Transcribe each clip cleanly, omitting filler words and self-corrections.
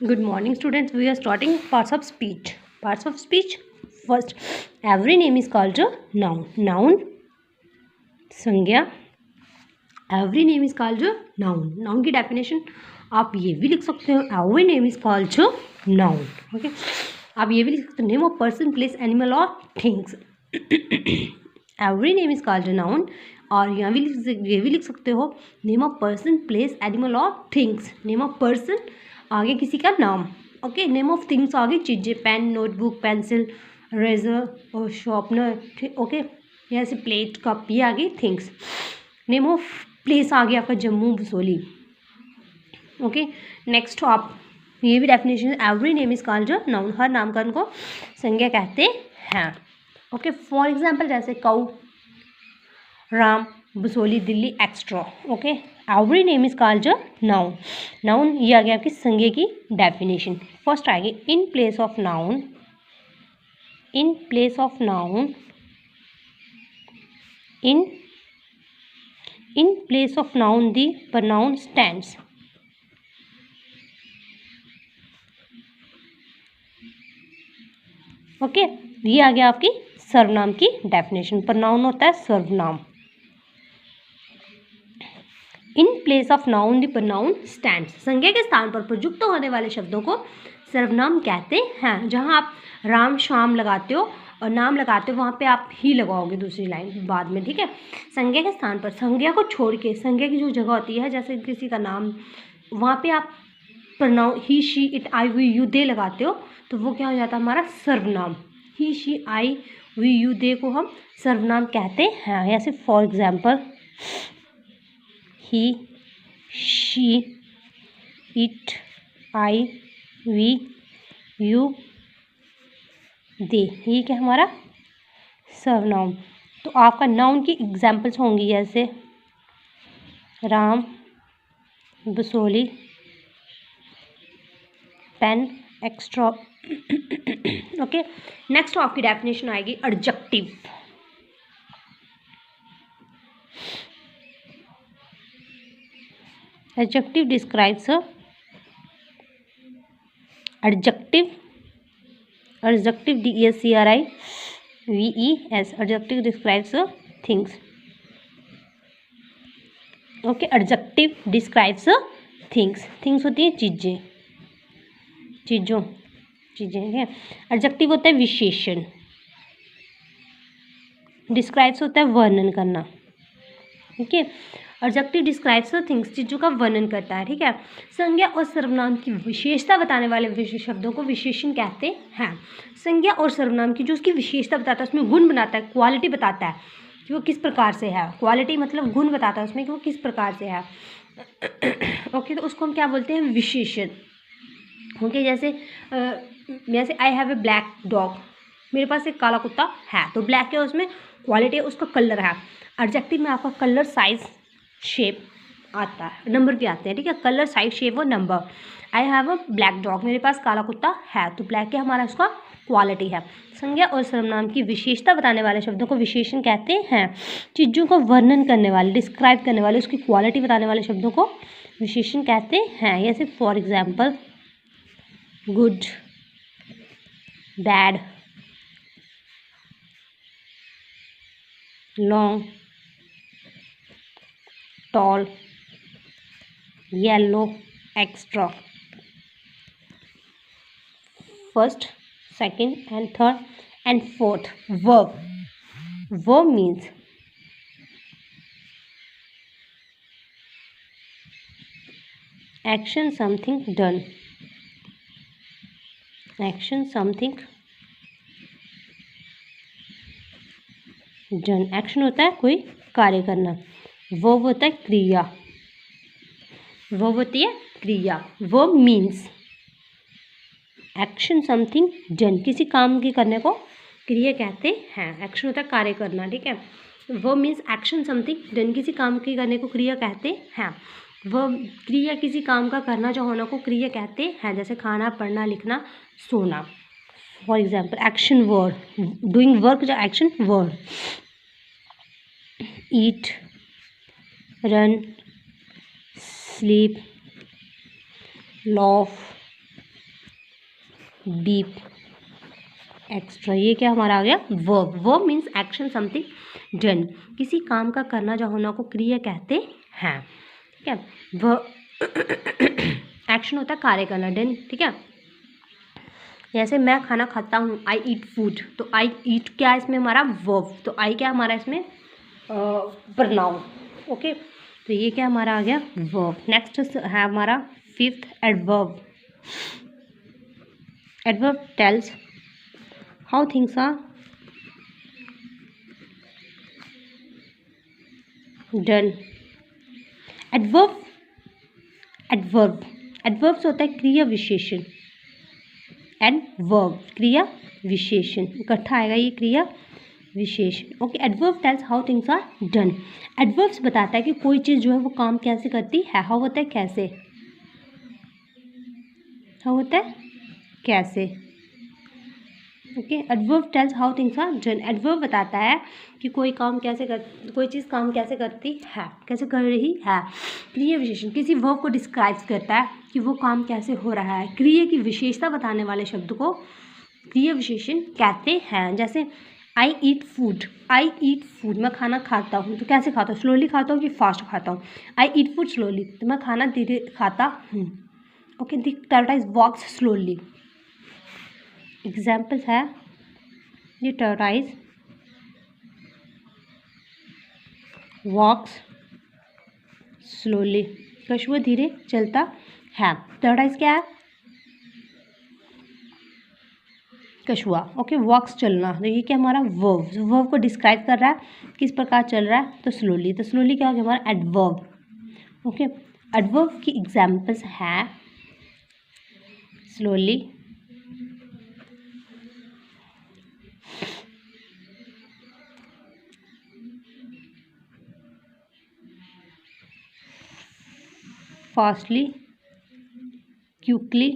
Good morning, students. We are starting parts of speech. Parts of speech. First, every name is called a noun. Noun, संज्ञा. Every name is called a noun. Noun की definition आप ये भी लिख सकते हो. Every name is called a noun. Okay. आप ये भी लिख सकते हो. Name of person, place, animal or things. Every name is called a noun. और यहाँ भी ये भी लिख सकते हो. Name of person, place, animal or things. Name of person आगे किसी का नाम. ओके. नेम ऑफ थिंग्स आगे चीज़ें. पेन, नोटबुक, पेंसिल, रेजर और शार्पनर. ओके. यहाँ से प्लेट, कप, ये आगे थिंग्स. नेम ऑफ प्लेस आ गया आपका जम्मू बसोली. ओके. नेक्स्ट आप ये भी definition. Every name is called a noun. हर नामकरण को संज्ञा कहते हैं. ओके. फॉर एग्जाम्पल जैसे cow, Ram, Basohli, Delhi, extra. Okay. Every name is called a noun. Noun ये आ गया आपकी संज्ञा की डेफिनेशन. फर्स्ट आएगी in place of noun. In place of noun. In place of noun the pronoun stands. Okay. ये आ गया आपकी सर्वनाम की डेफिनेशन. pronoun होता है सर्वनाम. In place of noun the pronoun stands. संज्ञा के स्थान पर प्रयुक्त होने वाले शब्दों को सर्वनाम कहते हैं. जहाँ आप राम, श्याम लगाते हो और नाम लगाते हो वहाँ पे आप ही लगाओगे दूसरी लाइन बाद में. ठीक है. संज्ञा के स्थान पर संज्ञा को छोड़ के संज्ञा की जो जगह होती है जैसे किसी का नाम, वहाँ पे आप pronoun he, she, it, I, we, you, they लगाते हो तो वो क्या हो जाता है हमारा सर्वनाम. He, she, I, we, you, they को हम सर्वनाम कहते हैं. जैसे for example he, she, it, I, we, you, they. ये क्या हमारा सर्वनाम. तो आपका नाउन की एग्जाम्पल्स होंगी जैसे राम, बसोली, पेन, एक्स्ट्रा. ओके. नेक्स्ट आपकी डेफिनेशन आएगी adjective. Adjective describes adjective. Adjective DESCRIVES. Adjective describes things. Okay. Adjective describes things. Things होती है चीज़ें, चीज़ें. ठीक है. एडजेक्टिव होता है विशेषण. डिस्क्राइब्स होता है वर्णन करना. ठीक है. एडजेक्टिव डिस्क्राइब्स थिंग्स, चीज़ों का वर्णन करता है. ठीक है. संज्ञा और सर्वनाम की विशेषता बताने वाले शब्दों को विशेषण कहते हैं. संज्ञा और सर्वनाम की जो उसकी विशेषता बताता है, उसमें गुण बनाता है, क्वालिटी बताता है कि वो किस प्रकार से है. क्वालिटी मतलब गुण बताता है उसमें कि वो किस प्रकार से है. ओके. तो उसको हम क्या बोलते हैं, विशेषण. ओके. जैसे I have a black dog. मेरे पास एक काला कुत्ता है. तो ब्लैक क्या है उसमें क्वालिटी है, उसका कलर है. एडजेक्टिव में आपका कलर, साइज, शेप आता है, नंबर भी आते हैं. ठीक है. कलर, साइज, शेप और number. I have a black dog. मेरे पास काला कुत्ता है. तो ब्लैक क्या हमारा उसका क्वालिटी है. संज्ञा और सर्वनाम की विशेषता बताने वाले शब्दों को विशेषण कहते हैं. चीज़ों को वर्णन करने वाले, डिस्क्राइब करने वाले, उसकी क्वालिटी बताने वाले शब्दों को विशेषण कहते हैं. जैसे for example good, bad, long, tall, yellow, extra. First, second and third and fourth. Verb. Verb means action, something done. Action, something done. Action होता है कोई कार्य करना. वर्ब होता है क्रिया. वर्ब होती है क्रिया. Verb means action, something done. किसी काम की करने को क्रिया कहते हैं. एक्शन होता है कार्य करना. ठीक है. Verb means action, something done. किसी काम की करने को क्रिया कहते हैं. वर्ब क्रिया किसी काम का करना जो होना को क्रिया कहते हैं. जैसे खाना, पढ़ना, लिखना, सोना. For example action word. Doing work जो एक्शन वर्ड. ईट, run, sleep, laugh, beep extra. ये क्या हमारा आ गया verb. Verb means action, something done. किसी काम का करना या होना को क्रिया कहते हैं, ठीक है। एक्शन होता है कार्य करना, डन, ठीक है। जैसे मैं खाना खाता हूँ, आई ईट फूड, तो आई ईट क्या है इसमें हमारा वर्ब, तो आई क्या हमारा इसमें प्रोनाउन, ओके। तो ये क्या हमारा आ गया वर्ब। नेक्स्ट है हमारा fifth adverb. Adverb tells how things are done. Adverb adverbs होता है क्रिया विशेषण। एडवर्ब क्रिया विशेषण इकट्ठा आएगा, ये क्रिया विशेषण, okay. Adverb tells how things are done. Adverbs बताता है कि कोई चीज़ जो है वो काम कैसे करती है। हाउ होता है कैसे, हाउ होता है कैसे, okay. Adverb tells how things are done. Adverb बताता है कि कोई चीज़ काम कैसे करती है, कैसे कर रही है। क्रिया विशेषण किसी वर्ब को डिस्क्राइब करता है कि वो काम कैसे हो रहा है। क्रिया की विशेषता बताने वाले शब्द को क्रिया विशेषण कहते हैं। जैसे आई ईट फूड, आई ईट फूड, मैं खाना खाता हूँ, तो कैसे खाता हूँ, स्लोली खाता हूँ कि फास्ट खाता हूँ। आई ईट फूड स्लोली, तो मैं खाना धीरे खाता हूँ, okay. The turtle walks slowly. Examples है द टर्टल वॉक्स स्लोली, कछुआ धीरे चलता है। टर्टल क्या है, कछुआ, ओके। वॉक्स चलना, तो ये क्या हमारा वर्ब, वर्ब को डिस्क्राइब कर रहा है किस प्रकार चल रहा है, तो स्लोली। तो स्लोली क्या हो गया हमारा एडवर्ब, ओके। एडवर्ब की एग्जाम्पल्स है slowly, fastly, quickly,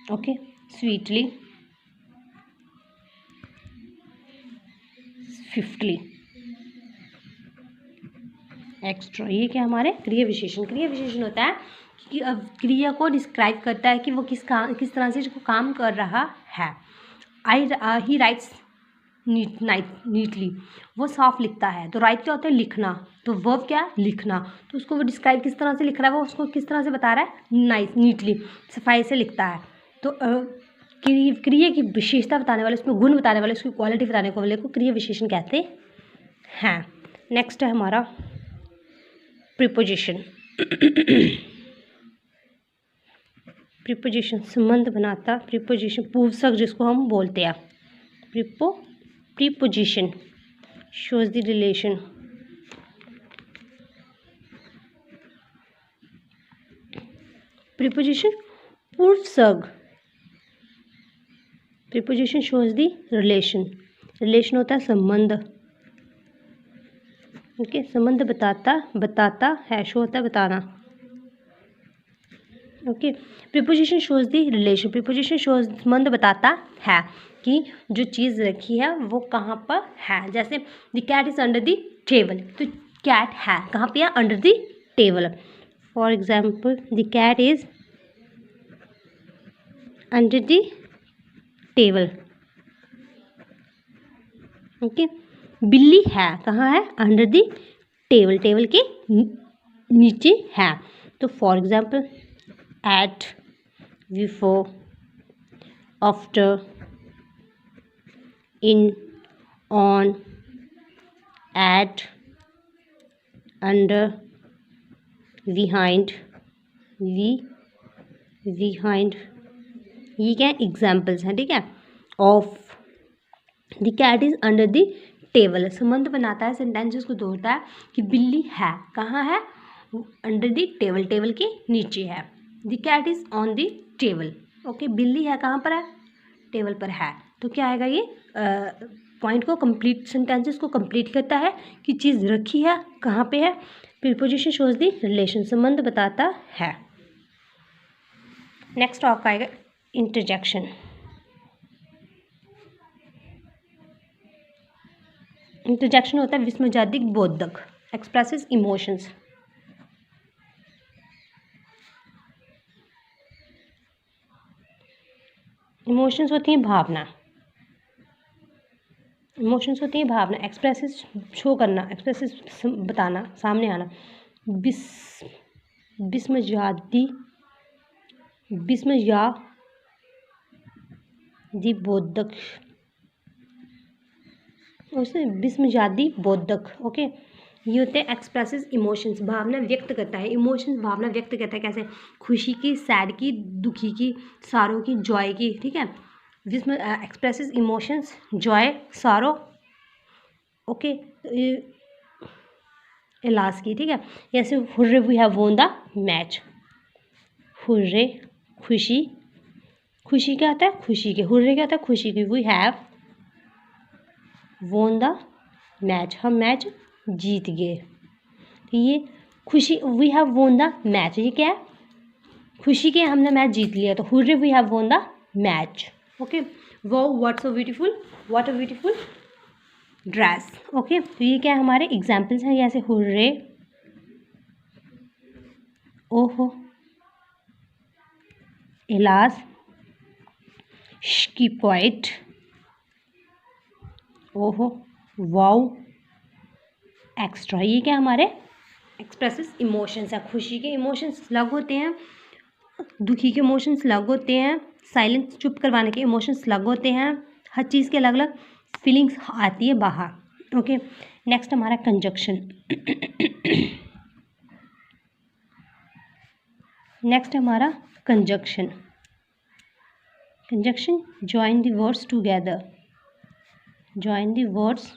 okay, sweetly, swiftly, extra. ये क्या हमारे क्रिया विशेषण। क्रिया विशेषण होता है कि अब क्रिया को डिस्क्राइब करता है कि वो किस तरह से काम कर रहा है। ही राइट्स नीटली, वो साफ लिखता है। तो राइट क्या होता है लिखना, तो वर्ब क्या है लिखना, तो उसको वो डिस्क्राइब किस तरह से लिख रहा है, वो उसको किस तरह से बता रहा है, नीटली, सफाई से लिखता है। तो क्रिया की विशेषता बताने वाले, उसमें गुण बताने वाले, उसकी क्वालिटी बताने वाले को क्रिया विशेषण कहते हैं। नेक्स्ट है हमारा प्रीपोजिशन। प्रीपोजिशन संबंध बनाता, प्रीपोजिशन पूर्वसर्ग जिसको हम बोलते हैं। Preposition shows the relation, preposition पूर्वसर्ग, preposition shows the relation, relation होता है संबंध, ओके। संबंध बताता है, शो होता है बताना, okay. Preposition shows the relation, preposition shows संबंध बताता है कि जो चीज़ रखी है वो कहाँ पर है। जैसे the cat is under the table, तो कैट है कहाँ पे है, under the table. For example the cat is under the table, okay. बिल्ली है कहाँ है, अंडर द टेबल, टेबल के नीचे है। तो for example at, before, after, in, on, at, under, behind, behind, ये क्या एग्जाम्पल्स हैं, ठीक है। Of, the cat is under the table, संबंध बनाता है, सेंटेंसेस को जोड़ता है कि बिल्ली है कहाँ है, अंडर द टेबल, टेबल के नीचे है। The cat is on the table, okay. बिल्ली है कहाँ पर है, टेबल पर है। तो क्या आएगा ये पॉइंट को कंप्लीट, सेंटेंसेस को कंप्लीट करता है कि चीज़ रखी है कहाँ पे है। प्रीपोजिशन शोज द रिलेशन, संबंध बताता है। नेक्स्ट आपका आएगा इंटरजेक्शन। इंटरजेक्शन होता है विस्मयादिक बोधक, एक्सप्रेसेस इमोशंस। इमोशंस होती हैं भावना, इमोशंस होती हैं भावना, एक्सप्रेसिस शो करना, एक्सप्रेसिस बताना, सामने आना। बिस बिस्मयादी बिस्मयादी बोधक, उससे बिस्मयादी बोधक। ओके, ये होते हैं एक्सप्रेसिस इमोशंस, भावना व्यक्त करता है। इमोशंस भावना व्यक्त करता है कैसे? खुशी की, सैड की, दुखी की, सारो की, जॉय की। ठीक है, जिसमें expresses emotions, joy, sorrow. Okay, last की। ठीक है, जैसे hurray we have won the match, hurray खुशी, खुशी क्या आता है? खुशी के। हुर्रे क्या आता है? खुशी की। We have won the match, हम मैच जीत गए। तो ये खुशी, we have won the match, ये क्या है? खुशी के, हमने मैच जीत लिया। तो hurray we have won the match. Okay, वो what so beautiful, what a beautiful dress. Okay, तो ये क्या है? हमारे एग्जाम्पल्स हैं, जैसे हुर्रे, ओहो, इलाज, कीप क्वाइट, ओहो, वाओ, एक्स्ट्रा। ये क्या हमारे एक्सप्रेसिस इमोशंस है। खुशी के इमोशंस अलग होते हैं, दुखी के इमोशंस अलग होते हैं, साइलेंस चुप करवाने के इमोशंस अलग होते हैं। हर चीज़ के अलग अलग फीलिंग्स आती है बाहर। ओके, नेक्स्ट हमारा कंजक्शन। नेक्स्ट हमारा conjunction. Conjunction, join the words together, join the words,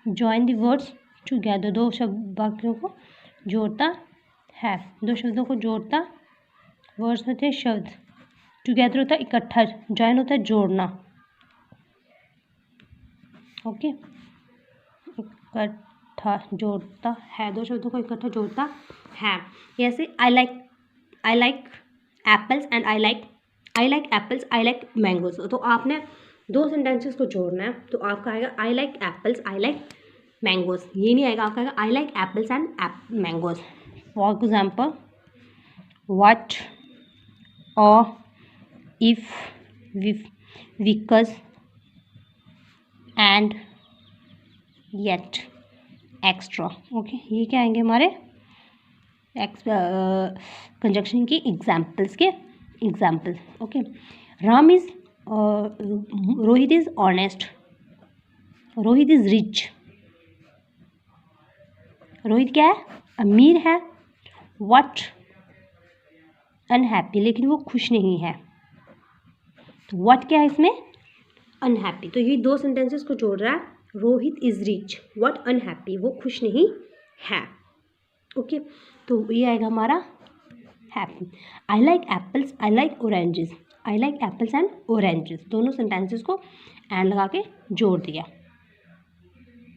join the words together, दो शब्द वाक्यों को जोड़ता है, दो शब्दों को जोड़ता। वर्ड्स होते हैं शब्द, टुगेदर होता है इकट्ठा, जॉइन होता है जोड़ना। ओके, इकट्ठा जोड़ता है, दो शब्दों को इकट्ठा जोड़ता है। जैसे आई like apples and I like apples, I like mangoes. तो आपने दो सेंटेंसेस को जोड़ना है, तो आपका आएगा I like apples, I like mangoes. ये नहीं आएगा, आपका आएगा I like apples and mangoes. For example, what or if, because and yet, extra. Okay, ये क्या आएंगे हमारे कंजक्शन की एग्जाम्पल्स के example. Okay, Ram is, Rohit is honest, Rohit is rich. रोहित क्या है? अमीर है। व्हाट, अनहैप्पी, लेकिन वो खुश नहीं है। तो व्हाट क्या है इसमें? अनहैप्पी। तो ये दो सेंटेंसेस को जोड़ रहा है। Rohit is rich, what unhappy, वो खुश नहीं है। ओके, तो ये आएगा हमारा happy. I like apples, I like oranges, I like apples and oranges, दोनों सेंटेंसेस को एंड लगा के जोड़ दिया।